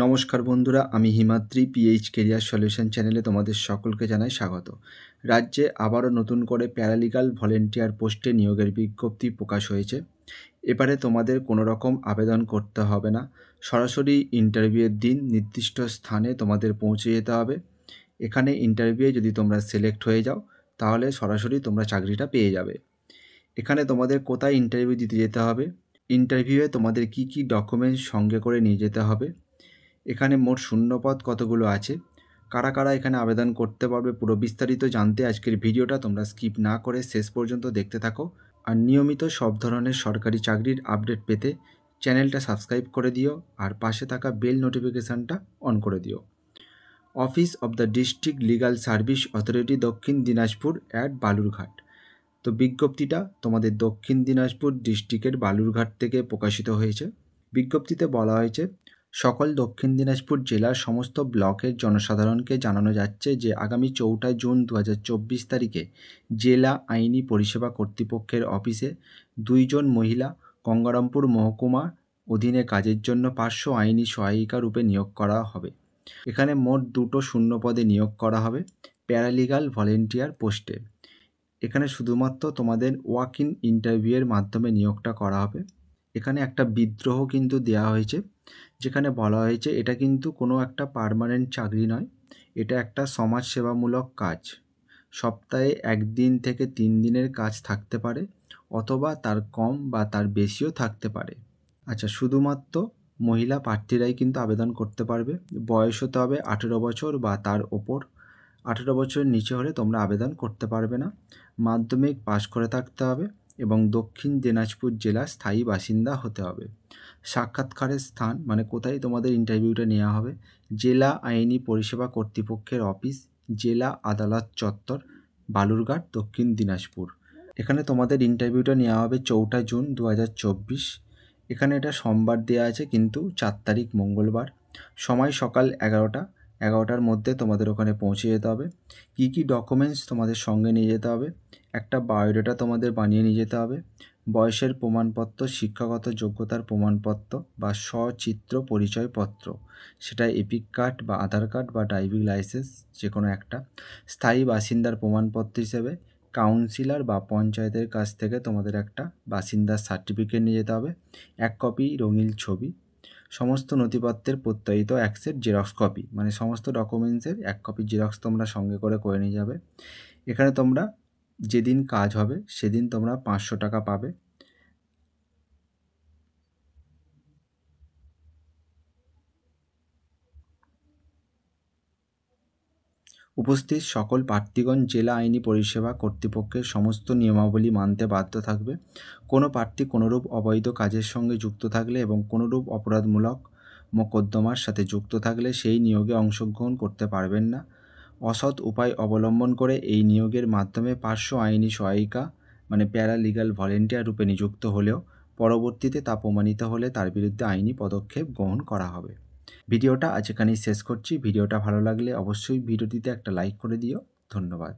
নমস্কার বন্ধুরা, আমি হিমাদ্রি পিএইচ কেরিয়ার সলিউশন চ্যানেলে তোমাদের সকলকে জানাই স্বাগত। রাজ্যে আবারও নতুন করে প্যারালিগাল ভলেন্টিয়ার পোস্টে নিয়োগের বিজ্ঞপ্তি প্রকাশ হয়েছে। এবারে তোমাদের কোনো রকম আবেদন করতে হবে না, সরাসরি ইন্টারভিউয়ের দিন নির্দিষ্ট স্থানে তোমাদের পৌঁছে যেতে হবে। এখানে ইন্টারভিউয়ে যদি তোমরা সিলেক্ট হয়ে যাও তাহলে সরাসরি তোমরা চাকরিটা পেয়ে যাবে। এখানে তোমাদের কোথায় ইন্টারভিউ দিতে যেতে হবে, ইন্টারভিউয়ে তোমাদের কি কি ডকুমেন্টস সঙ্গে করে নিয়ে যেতে হবে, এখানে মোট শূন্যপদ কতগুলো আছে, কারা কারা এখানে আবেদন করতে পারবে, পুরো বিস্তারিত জানতে আজকের ভিডিওটা তোমরা স্কিপ না করে শেষ পর্যন্ত দেখতে থাকো। আর নিয়মিত সব ধরনের সরকারি চাকরির আপডেট পেতে চ্যানেলটা সাবস্ক্রাইব করে দিও আর পাশে থাকা বেল নোটিফিকেশানটা অন করে দিও। Office of the district legal service authority দক্ষিণ দিনাজপুর অ্যাট বালুরঘাট। তো বিজ্ঞপ্তিটা তোমাদের দক্ষিণ দিনাজপুর ডিস্ট্রিক্টের বালুরঘাট থেকে প্রকাশিত হয়েছে। বিজ্ঞপ্তিতে বলা হয়েছে, সকল দক্ষিণ দিনাজপুর জেলার সমস্ত ব্লকের জনসাধারণকে জানানো যাচ্ছে যে আগামী 4 জুন 2024 তারিখে জেলা আইনি পরিষেবা কর্তৃপক্ষের অফিসে 2 জন মহিলা গঙ্গারামপুর মহকুমা অধীনে কাজের জন্য 500 আইনি সহায়িকা রূপে নিয়োগ করা হবে। এখানে মোট 2টো শূন্যপদে নিয়োগ করা হবে প্যারালিগাল ভলেন্টিয়ার পোস্টে। এখানে শুধুমাত্র তোমাদের ওয়াক ইন ইন্টারভিউয়ের মাধ্যমে নিয়োগটা করা হবে। এখানে একটা বিদ্রোহ কিন্তু দেওয়া হয়েছে, যেখানে বলা হয়েছে এটা কিন্তু কোনো একটা পার্মানেন্ট চাকরি নয়, এটা একটা সমাজসেবামূলক কাজ। সপ্তাহে 1 দিন থেকে 3 দিনের কাজ থাকতে পারে, অথবা তার কম বা তার বেশিও থাকতে পারে। আচ্ছা, শুধুমাত্র মহিলা প্রার্থীরাই কিন্তু আবেদন করতে পারবে। বয়স হতে হবে 18 বছর বা তার ওপর। 18 বছরের নিচে হলে তোমরা আবেদন করতে পারবে না। মাধ্যমিক পাশ করে থাকতে হবে এবং দক্ষিণ দিনাজপুর জেলার স্থায়ী বাসিন্দা হতে হবে। সাক্ষাৎকারের স্থান মানে কোথায় তোমাদের ইন্টারভিউটা নেওয়া হবে, জেলা আইনি পরিষেবা কর্তৃপক্ষের অফিস, জেলা আদালত চত্বর, বালুরঘাট, দক্ষিণ দিনাজপুর। এখানে তোমাদের ইন্টারভিউটা নেওয়া হবে 4 জুন 2024। এখানে এটা সোমবার দেওয়া আছে, কিন্তু 4 তারিখ মঙ্গলবার। সময় সকাল 11টার মধ্যে তোমাদের ওখানে পৌঁছে যেতে হবে। কী কী ডকুমেন্টস তোমাদের সঙ্গে নিয়ে যেতে হবে, একটা বায়োডাটা তোমাদের বানিয়ে নিয়ে যেতে হবে, বয়সের প্রমাণপত্র, শিক্ষাগত যোগ্যতার প্রমাণপত্র বা সচিত্র পরিচয়পত্র, সেটা এপিক কার্ড বা আধার কার্ড বা ড্রাইভিং লাইসেন্স যে কোনো একটা, স্থায়ী বাসিন্দার প্রমাণপত্র হিসেবে কাউন্সিলর বা পঞ্চায়েতের কাছ থেকে তোমাদের একটা বাসিন্দার সার্টিফিকেট নিয়ে যেতে হবে, 1 কপি রঙিন ছবি, সমস্ত নথিপত্রের প্রত্যয়িত 1 সেট জেরক্স কপি, মানে সমস্ত ডকুমেন্টসের 1 কপি জেরক্স তোমরা সঙ্গে করে নিয়ে যাবে। এখানে তোমরা যেদিন কাজ হবে সেদিন তোমরা 500 টাকা পাবে। উপস্থিত সকল প্রার্থীগণ জেলা আইনি পরিষেবা কর্তৃপক্ষের সমস্ত নিয়মাবলী মানতে বাধ্য থাকবে। কোনো প্রার্থী কোনোরূপ অবৈধ কাজের সঙ্গে যুক্ত থাকলে এবং কোনোরূপ অপরাধমূলক মোকদ্দমার সাথে যুক্ত থাকলে সেই নিয়োগে অংশগ্রহণ করতে পারবেন না। অসৎ উপায় অবলম্বন করে এই নিয়োগের মাধ্যমে 500 আইনি সহায়িকা মানে প্যারালিগাল ভলেন্টিয়ার রূপে নিযুক্ত হলেও পরবর্তীতে তা প্রমাণিত হলে তার বিরুদ্ধে আইনি পদক্ষেপ গ্রহণ করা হবে। ভিডিওটা আজ এখানেই শেষ করছি। ভিডিওটা ভালো লাগলে অবশ্যই ভিডিওটিতে একটা লাইক করে দিও। ধন্যবাদ।